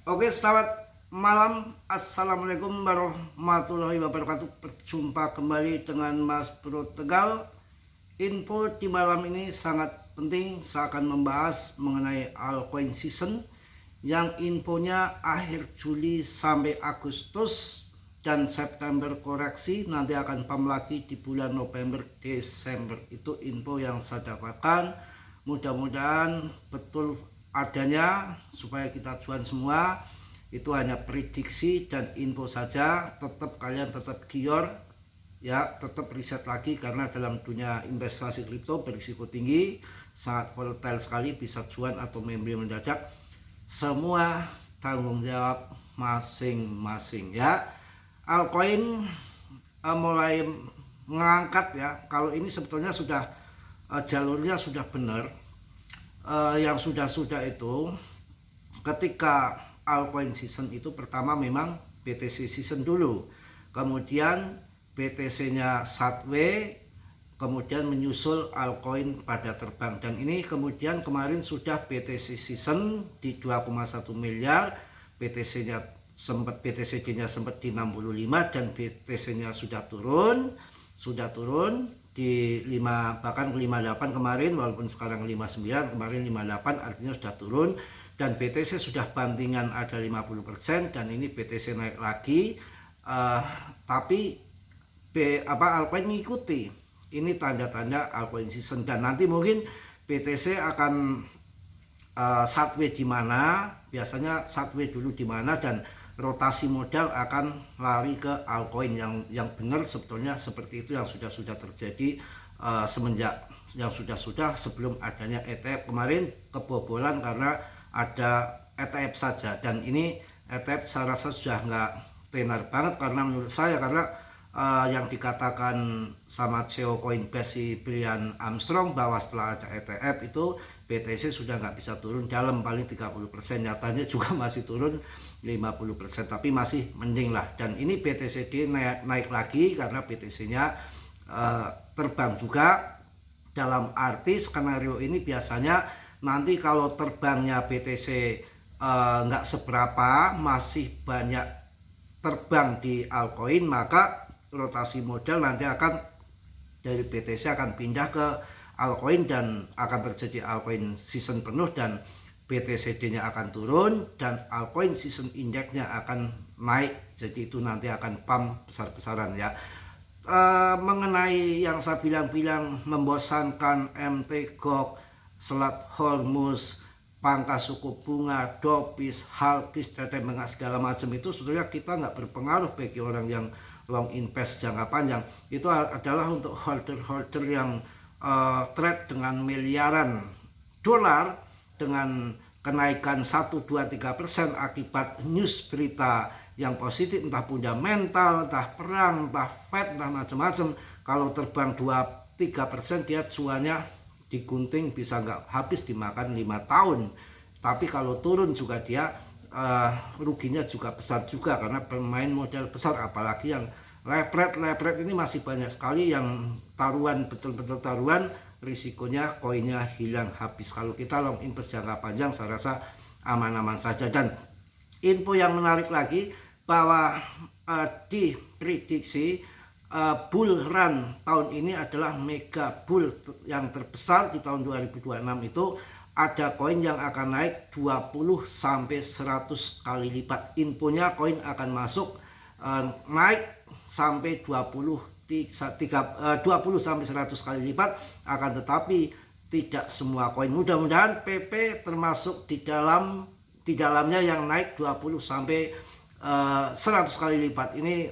Oke, selamat malam. Assalamualaikum warahmatullahi wabarakatuh. Berjumpa kembali dengan Mas Bro Tegal. Info di malam ini sangat penting. Saya akan membahas mengenai altcoin season yang infonya akhir Juli sampai Agustus dan September koreksi, nanti akan pump lagi di bulan November Desember. Itu info yang saya dapatkan. Mudah-mudahan betul adanya supaya kita cuan semua. Itu hanya prediksi dan info saja. Kalian tetap gior ya, tetap riset lagi, karena dalam dunia investasi kripto berisiko tinggi, sangat volatile sekali, bisa cuan atau membeli mendadak. Semua tanggung jawab masing-masing ya. Altcoin mulai mengangkat ya. Kalau ini sebetulnya sudah jalurnya sudah benar. Yang sudah itu ketika altcoin season itu pertama memang BTC season dulu, kemudian BTC-nya Satwe, kemudian menyusul altcoin pada terbang, dan ini kemudian kemarin sudah BTC season di 2,1 miliar, BTC-nya BTCD-nya sempat di 65 dan BTC-nya sudah turun di 5, bahkan 58 kemarin, walaupun sekarang 59, kemarin 58, artinya sudah turun, dan BTC sudah bantingan ada 50%, dan ini BTC naik lagi. Tapi altcoin mengikuti. Ini tanda-tanda altcoin season, dan nanti mungkin BTC akan Satwe di mana, biasanya Satwe dulu di mana, dan rotasi modal akan lari ke altcoin yang benar sebetulnya seperti itu, yang sudah terjadi semenjak yang sudah sebelum adanya ETF. Kemarin kebobolan karena ada ETF saja, dan ini ETF saya rasa sudah nggak tenar banget, karena menurut saya, karena yang dikatakan sama CEO Coinbase si Brian Armstrong bahwa setelah ada ETF itu BTC sudah nggak bisa turun dalam paling 30%, nyatanya juga masih turun 50%, tapi masih mending lah. Dan ini BTCD naik lagi karena BTC-nya terbang juga. Dalam arti skenario ini biasanya nanti kalau terbangnya BTC nggak seberapa, masih banyak terbang di altcoin, maka rotasi modal nanti akan dari BTC akan pindah ke altcoin, dan akan terjadi altcoin season penuh, dan BTCD-nya akan turun, dan altcoin season index-nya akan naik. Jadi itu nanti akan pump besar-besaran ya. Mengenai yang saya bilang membosankan, MT Gox, Selat Hormuz, pangkas suku bunga, dopis, halkis, dan segala macam itu sebetulnya kita nggak berpengaruh bagi orang yang long invest jangka panjang. Itu adalah untuk holder-holder yang trade dengan miliaran dolar, dengan kenaikan 1, 2, 3% akibat news berita yang positif, entah fundamental, entah perang, entah Fed, entah macam-macam. Kalau terbang 2-3%, dia cuannya digunting bisa nggak habis dimakan 5 tahun. Tapi kalau turun juga dia ruginya juga besar juga, karena pemain modal besar, apalagi yang lepret ini masih banyak sekali yang taruhan, betul-betul taruhan, risikonya koinnya hilang habis. Kalau kita long invest jangka panjang saya rasa aman-aman saja. Dan info yang menarik lagi bahwa diprediksi bull run tahun ini adalah mega bull yang terbesar di tahun 2026. Itu ada koin yang akan naik 20-100 kali lipat. Infonya koin akan masuk naik sampai 20-100 kali lipat, akan tetapi tidak semua koin. Mudah-mudahan PP termasuk di dalamnya yang naik 20-100 kali lipat. Ini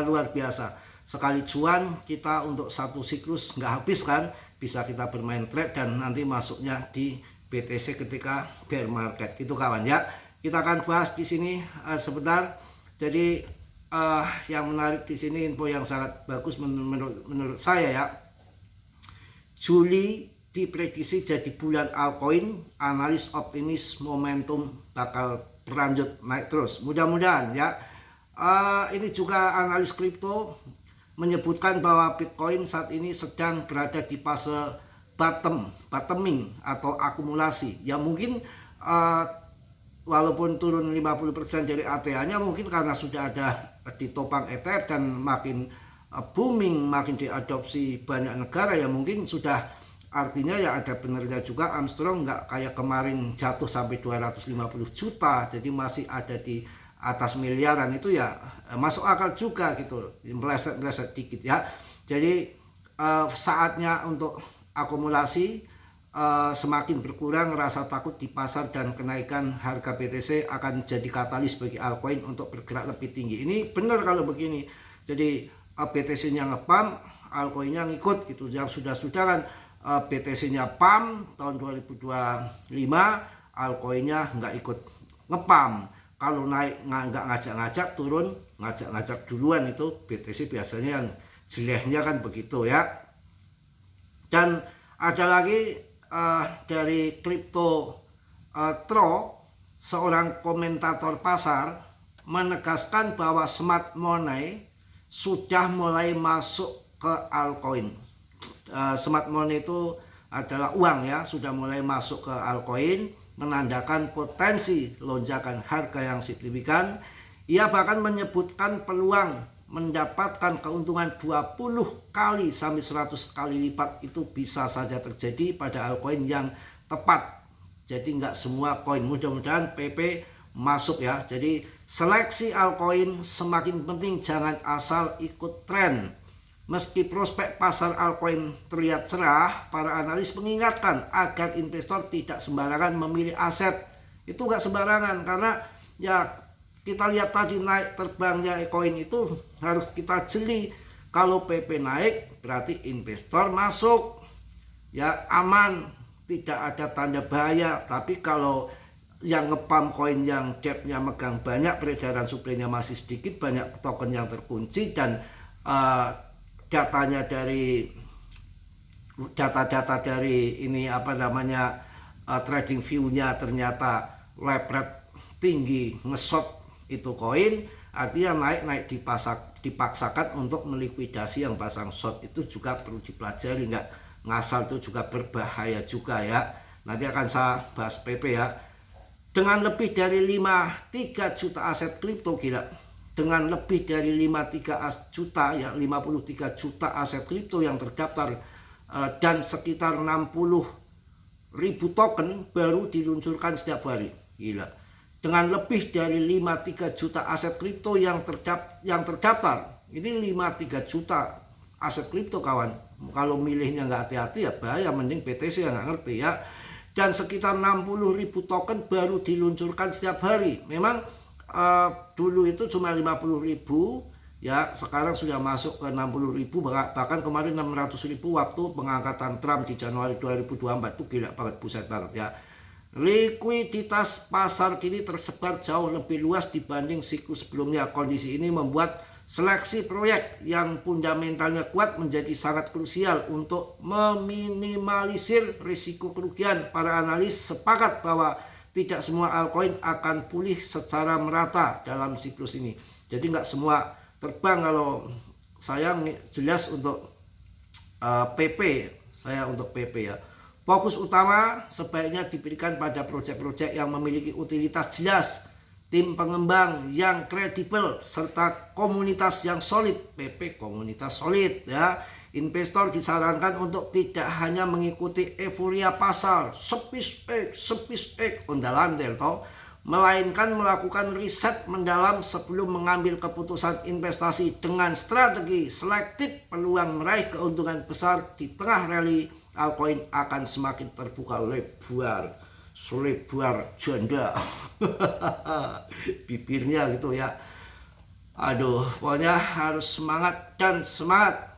luar biasa. Sekali cuan kita untuk satu siklus nggak habis kan, bisa kita bermain trade dan nanti masuknya di BTC ketika bear market gitu kawan ya. Kita akan bahas di sini sebentar. Jadi yang menarik di sini, info yang sangat bagus menurut saya ya. Juli diprediksi jadi bulan altcoin, analis optimis momentum bakal berlanjut naik terus. Mudah-mudahan ya. Ini juga analis kripto menyebutkan bahwa Bitcoin saat ini sedang berada di fase bottoming atau akumulasi. Ya mungkin walaupun turun 50% dari ATA-nya mungkin karena sudah ada ditopang ETF dan makin booming, makin diadopsi banyak negara, ya mungkin sudah artinya ya ada benernya juga Armstrong nggak kayak kemarin jatuh sampai 250 juta, jadi masih ada di atas miliaran. Itu ya masuk akal juga gitu, meleset-meleset dikit ya. Jadi saatnya untuk akumulasi semakin berkurang rasa takut di pasar, dan kenaikan harga BTC akan jadi katalis bagi altcoin untuk bergerak lebih tinggi. Ini benar kalau begini, jadi BTC-nya ngepump, altcoin-nya ngikut gitu. Yang sudah-sudah kan BTC-nya pump tahun 2025, altcoin-nya nggak ikut ngepump. Kalau naik nggak ngajak-ngajak, turun ngajak-ngajak duluan, itu BTC biasanya yang jelehnya kan begitu ya. Dan ada lagi dari Crypto Tro, seorang komentator pasar menegaskan bahwa smart money sudah mulai masuk ke altcoin. Smart money itu adalah uang ya, sudah mulai masuk ke altcoin, menandakan potensi lonjakan harga yang signifikan. Ia bahkan menyebutkan peluang mendapatkan keuntungan 20 kali sampai 100 kali lipat itu bisa saja terjadi pada altcoin yang tepat. Jadi nggak semua koin, mudah-mudahan PP masuk ya. Jadi seleksi altcoin semakin penting, jangan asal ikut tren. Meski prospek pasar altcoin terlihat cerah, para analis mengingatkan agar investor tidak sembarangan memilih aset. Itu nggak sembarangan, karena ya kita lihat tadi naik terbangnya koin itu harus kita jeli. Kalau PP naik berarti investor masuk, ya aman, tidak ada tanda bahaya. Tapi kalau yang ngepump koin yang depth-nya megang banyak, peredaran supply-nya masih sedikit, banyak token yang terkunci, dan data-data dari ini trading view-nya ternyata lepret tinggi, ngesot itu koin, artinya naik dipaksakan untuk melikuidasi yang pasang short. Itu juga perlu dipelajari, nggak ngasal, itu juga berbahaya juga ya. Nanti akan saya bahas PP ya. Dengan lebih dari 53 juta aset kripto, gila, dengan lebih dari 53 juta aset kripto yang terdaftar, dan sekitar 60.000 token baru diluncurkan setiap hari, gila. Dengan lebih dari 53 juta aset kripto yang terdaftar, ini 53 juta aset kripto kawan. Kalau milihnya nggak hati-hati ya bahaya, mending BTC yang nggak ngerti ya. Dan sekitar 60.000 token baru diluncurkan setiap hari. Memang dulu itu cuma 50.000 ya, sekarang sudah masuk ke 60.000, bahkan kemarin 600.000 waktu pengangkatan Trump di Januari 2024. Itu gila banget, buset banget ya. Likuiditas pasar kini tersebar jauh lebih luas dibanding siklus sebelumnya. Kondisi ini membuat seleksi proyek yang fundamentalnya kuat menjadi sangat krusial untuk meminimalisir risiko kerugian. Para analis sepakat bahwa tidak semua altcoin akan pulih secara merata dalam siklus ini. Jadi nggak semua terbang. Kalau saya jelas untuk PP, saya untuk PP ya. Fokus utama sebaiknya diberikan pada proyek-proyek yang memiliki utilitas jelas, tim pengembang yang kredibel, serta komunitas yang solid. PP komunitas solid ya. Investor disarankan untuk tidak hanya mengikuti euforia pasar, sepis ondalandel toh, melainkan melakukan riset mendalam sebelum mengambil keputusan investasi. Dengan strategi selektif, peluang meraih keuntungan besar di tengah rally altcoin akan semakin terbuka lebar janda. Bibirnya gitu ya. Aduh, pokoknya harus semangat dan semangat.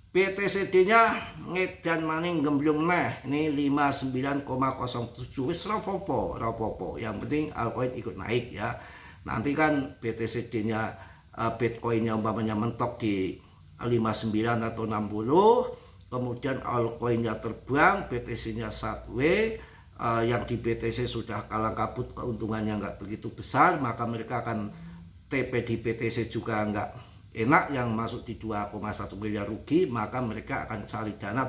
BTCD-nya ngedan maning gemblung neh. Ini 59,07. Wis rapopo. Yang penting altcoin ikut naik ya. Nanti kan BTCD-nya Bitcoin-nya umpamanya mentok di 59 atau 60. Kemudian altcoin-nya terbang, BTC-nya sideways, yang di BTC sudah kalang kabut, keuntungannya nggak begitu besar, maka mereka akan TP di BTC juga nggak enak, yang masuk di 2,1 miliar rugi, maka mereka akan cari dana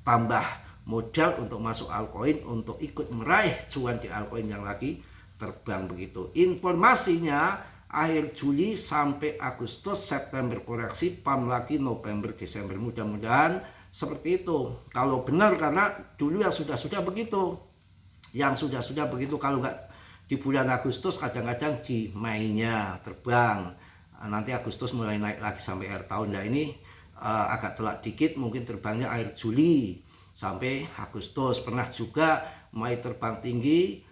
tambah modal untuk masuk altcoin, untuk ikut meraih cuan di altcoin yang lagi terbang begitu. Informasinya akhir Juli sampai Agustus, September koreksi, PAM lagi November Desember. Mudah-mudahan seperti itu. Kalau benar, karena dulu yang sudah-sudah begitu. Yang sudah-sudah begitu, kalau nggak di bulan Agustus kadang-kadang di Mei-nya terbang. Nanti Agustus mulai naik lagi sampai akhir tahun. Nah ini agak telat dikit, mungkin terbangnya akhir Juli sampai Agustus. Pernah juga Mei terbang tinggi,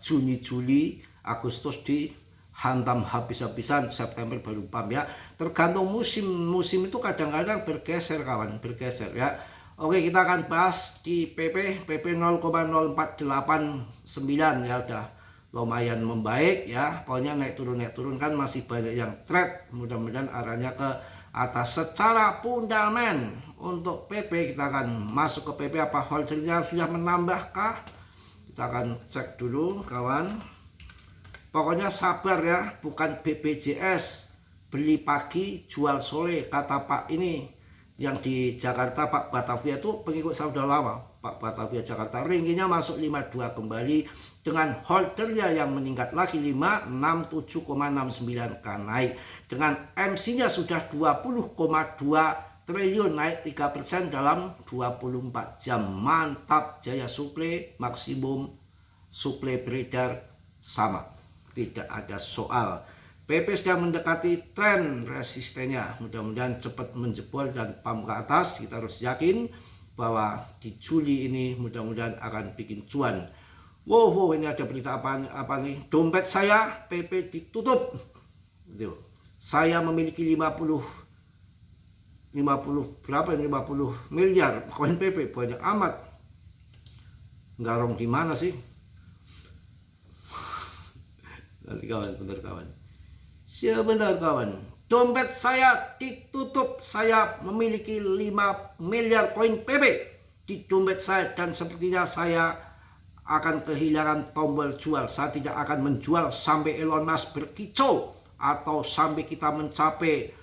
Juni, Juli, Agustus dihantam habis-habisan, September baru PAM ya. Tergantung musim itu kadang-kadang bergeser kawan, bergeser ya. Oke, kita akan bahas di PP 0,0489 ya, udah lumayan membaik ya. Pokoknya naik turun kan masih banyak yang trade, mudah-mudahan arahnya ke atas. Secara fundament untuk PP kita akan masuk ke PP, apa holdernya sudah menambahkah? Kita akan cek dulu kawan. Pokoknya sabar ya, bukan BPJS beli pagi jual sore kata Pak ini yang di Jakarta, Pak Batavia itu pengikut saya udah lama. Pak Batavia Jakarta, ringginya masuk 52 kembali dengan holdernya yang meningkat lagi 567,69k naik, dengan MC-nya sudah 20,2 triliun naik 3% dalam 24 jam. Mantap, Jaya Suple maksimum, suplai beredar sama, tidak ada soal. PP sedang mendekati tren resistennya, mudah-mudahan cepat menjebol dan PAM ke atas. Kita harus yakin bahwa di Juli ini mudah-mudahan akan bikin cuan. Wow, ini ada berita apa nih? Dompet saya PP ditutup. Saya memiliki 50 berapa? 50 miliar koin PP, banyak amat. Garong di mana sih? Nanti kawan, bener kawan. Sebentar kawan, dompet saya ditutup. Saya memiliki 5 miliar koin PP di dompet saya, dan sepertinya saya akan kehilangan tombol jual. Saya tidak akan menjual sampai Elon Musk berkicau atau sampai kita mencapai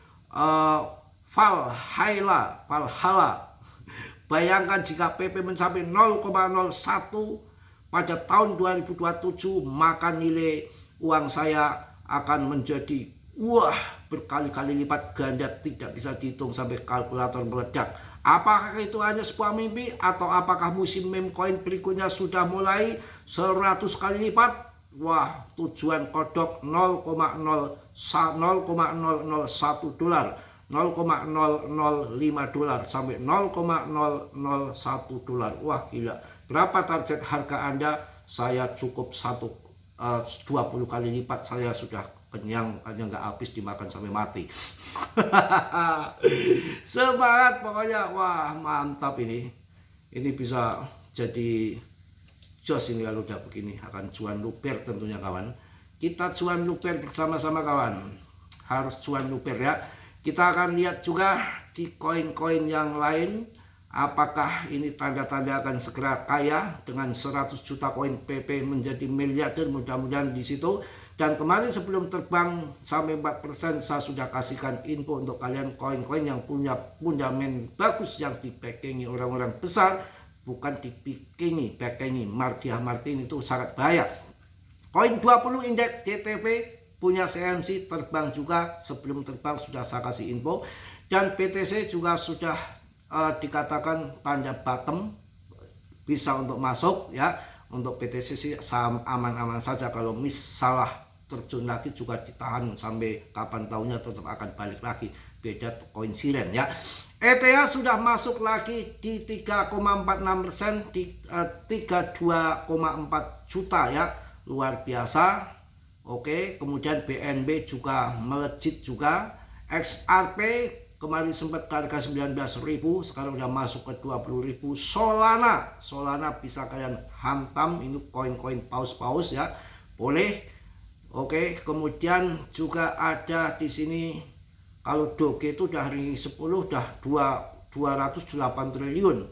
Valhalla. Bayangkan jika PP mencapai 0,01 pada tahun 2027, maka nilai uang saya akan menjadi berkali-kali lipat ganda, tidak bisa dihitung sampai kalkulator meledak. Apakah itu hanya sebuah mimpi, atau apakah musim meme koin berikutnya sudah mulai 100 kali lipat? Wah, tujuan kodok 0,001 dolar, 0,005 dolar sampai 0,001 dolar. Wah gila. Berapa target harga Anda? Saya cukup 20 kali lipat, saya sudah kenyang aja, nggak habis dimakan sampai mati. Semangat pokoknya. Wah mantap ini bisa jadi jos ini kalau udah begini. Akan cuan luper tentunya kawan. Kita cuan luper bersama-sama kawan, harus cuan luper ya. Kita akan lihat juga di koin-koin yang lain, apakah ini tanda-tanda akan segera kaya dengan 100 juta koin PP menjadi miliarder, mudah-mudahan di situ. Dan kemarin sebelum terbang sampai 4%, saya sudah kasihkan info untuk kalian koin-koin yang punya fundament bagus, yang dibackingi orang-orang besar, bukan dibackingi Mardiah Martin, itu sangat bahaya. Koin 20 indeks JTP punya CMC terbang juga, sebelum terbang sudah saya kasih info. Dan PTC juga sudah dikatakan tanda bottom, bisa untuk masuk ya. Untuk PTC sih aman-aman saja, kalau salah terjun lagi juga ditahan sampai kapan tahunya, tetap akan balik lagi. Beda koin siren ya. ETH sudah masuk lagi di 3,46%, di 32,4 juta ya, luar biasa. Oke, kemudian BNB juga melejit juga. XRP kemarin sempat ke harga 19.000, sekarang udah masuk ke 20.000. Solana bisa kalian hantam, ini koin-koin paus ya, boleh. Oke, kemudian juga ada di sini kalau Doge itu udah hari 10 udah 208 triliun.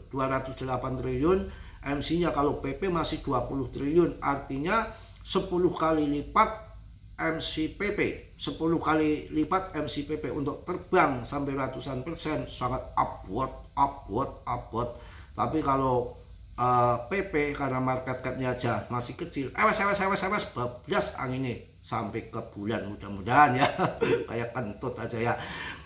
MC-nya kalau PP masih 20 triliun, artinya 10 kali lipat MCPP, 10 kali lipat MCPP untuk terbang sampai ratusan persen, sangat upward. Tapi kalau PP karena market capnya aja masih kecil. Awas bablas anginnya sampai ke bulan, mudah-mudahan ya. Kayak kentut aja ya.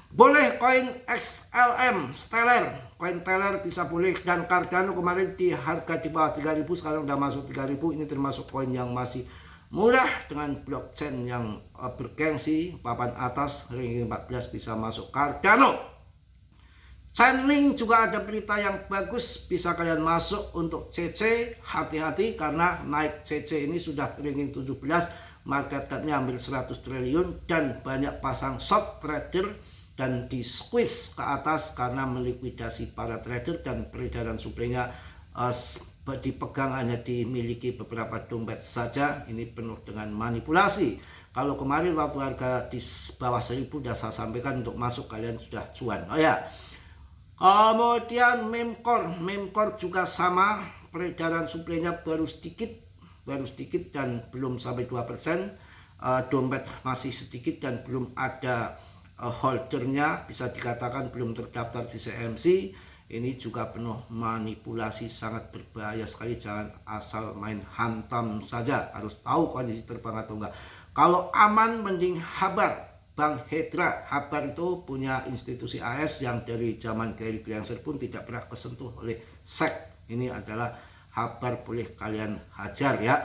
Boleh koin XLM Stellar, koin Teller bisa boleh, dan Cardano kemarin di harga di bawah 3.000, sekarang udah masuk 3.000. Ini termasuk koin yang masih murah dengan blockchain yang bergengsi. Papan atas ranking 14 bisa masuk Cardano. Chainlink juga ada berita yang bagus, bisa kalian masuk untuk CC. Hati-hati karena naik CC ini sudah ranking 17, market capnya hampir 100 triliun dan banyak pasang short trader dan di squeeze ke atas karena melikuidasi para trader, dan peredaran suplainya dipegang hanya dimiliki beberapa dompet saja. Ini penuh dengan manipulasi. Kalau kemarin waktu harga di bawah 1000 sudah saya sampaikan untuk masuk, kalian sudah cuan. Oh ya. Kemudian Memcore juga sama, peredaran suplainya baru sedikit dan belum sampai 2%. Dompet masih sedikit dan belum ada holdernya, bisa dikatakan belum terdaftar di CMC. Ini juga penuh manipulasi, sangat berbahaya sekali. Jangan asal main hantam saja, harus tahu kondisi terbang atau enggak. Kalau aman mending Habar, Bank Hedra. Habar itu punya institusi AS yang dari zaman Gary Gensler pun tidak pernah kesentuh oleh SEC. Ini adalah Habar, boleh kalian hajar ya.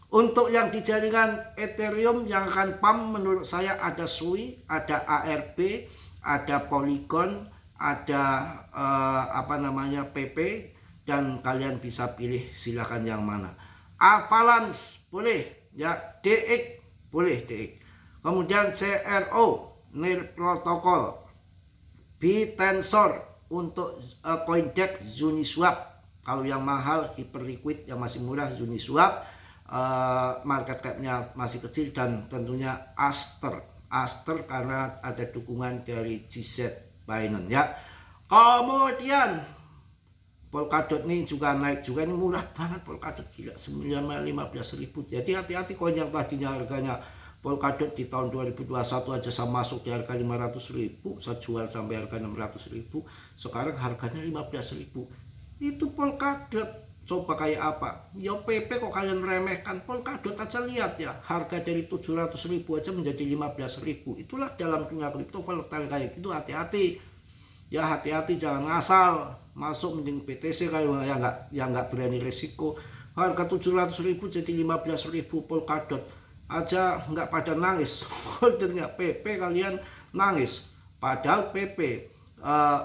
Untuk yang di jaringan Ethereum yang akan pump, menurut saya ada SUI, ada ARP, ada Polygon, ada PP, dan kalian bisa pilih silakan yang mana. Avalanche boleh ya, DX boleh DX. Kemudian CRO, NIR Protocol, BTensor untuk CoinDesk, Uniswap. Kalau yang mahal Hyperliquid, yang masih murah Uniswap. Market capnya masih kecil, dan tentunya Aster karena ada dukungan dari GZ Binance ya. Kemudian Polkadot ini juga naik juga, ini murah banget Polkadot, gila 15.000. Jadi hati-hati, koin yang tadinya harganya Polkadot di tahun 2021 aja saya masuk di harga 500.000, saya jual sampai harga 600.000, sekarang harganya 15.000. Itu Polkadot, coba kayak apa? Ya PP kok kalian remehkan. Polkadot aja lihat ya, harga dari 700.000 aja menjadi 15.000. Itulah dalam dunia kripto volatile kayak gitu. Hati-hati ya, hati-hati, jangan ngasal masuk. Mending BTC kalau yang nggak berani resiko. Harga 700.000 jadi 15.000 Polkadot aja nggak pada nangis. Holdernya PP kalian nangis, padahal PP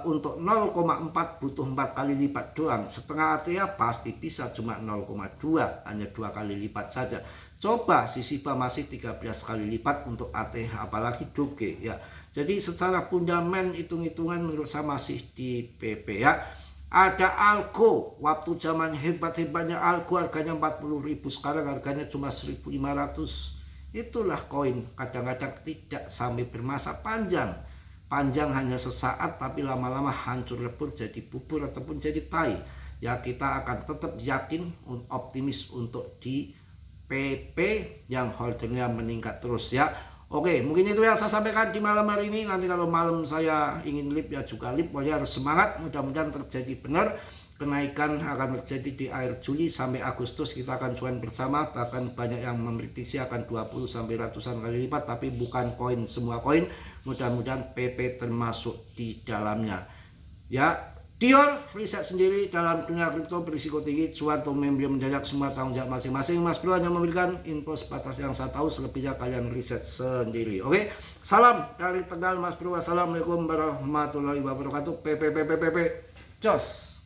untuk 0,4 butuh 4 kali lipat doang. Setengah ATH pasti bisa, cuma 0,2, hanya 2 kali lipat saja. Coba Sisipa masih 13 kali lipat untuk ATH, apalagi Doge ya. Jadi secara fundament hitung-hitungan menurut saya masih di PP ya. Ada Algo, waktu zaman hebat-hebatnya Algo harganya 40.000, sekarang harganya cuma 1.500. Itulah koin kadang-kadang tidak sampai bermasa panjang. Panjang hanya sesaat, tapi lama-lama hancur lebur jadi bubur ataupun jadi tai. Ya kita akan tetap yakin, optimis untuk di PP yang holdernya meningkat terus ya. Oke, mungkin itu yang saya sampaikan di malam hari ini. Nanti kalau malam saya ingin lip ya juga lip. Pokoknya harus semangat, mudah-mudahan terjadi benar. Kenaikan akan terjadi di akhir Juli sampai Agustus, kita akan cuan bersama. Bahkan banyak yang memprediksi akan 20 sampai ratusan kali lipat, tapi bukan koin, semua koin. Mudah-mudahan PP termasuk di dalamnya. Ya, Dior riset sendiri dalam dunia kripto berisiko tinggi, cuan atau membeli mendadak, semua tanggung jawab masing-masing. Mas Bro hanya memberikan info sebatas yang saya tahu, selebihnya kalian riset sendiri. Oke, salam dari Tegal Mas Bro. Wassalamualaikum warahmatullahi wabarakatuh. PP. Jos.